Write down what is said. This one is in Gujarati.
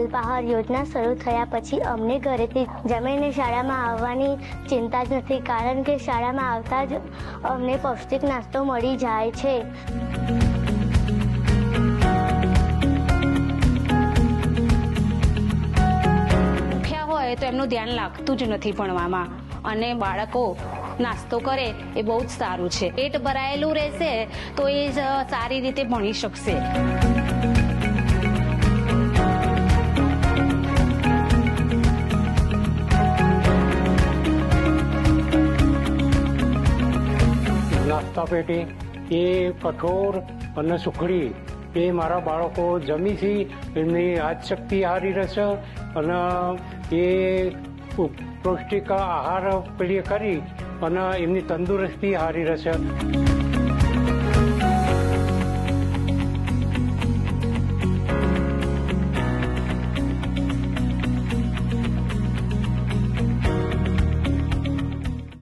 અલ્પાહાર યોજના શરૂ થયા પછી અમને ઘરેથી જમીને શાળામાં આવવાની ચિંતા જ નથી, કારણ કે શાળામાં આવતા જ અમને પૌષ્ટિક નાસ્તો મળી જાય છે. ભૂખ્યા હોય તો એમનું ધ્યાન લાગતું જ નથી ભણવામાં, અને બાળકો નાસ્તો કરે એ બહુ જ સારું છે. પેટ ભરાયેલું રહેશે તો એ સારી રીતે ભણી શકશે. નાસ્તા પેટી એ કઠોળ અને સુખડી એ મારા બાળકો જમી છે, એમની યાદશક્તિ સારી રહેશે અને એ પૌષ્ટિક આહાર પેલી કરી અને એમની તંદુરસ્તી સારી રહેશે.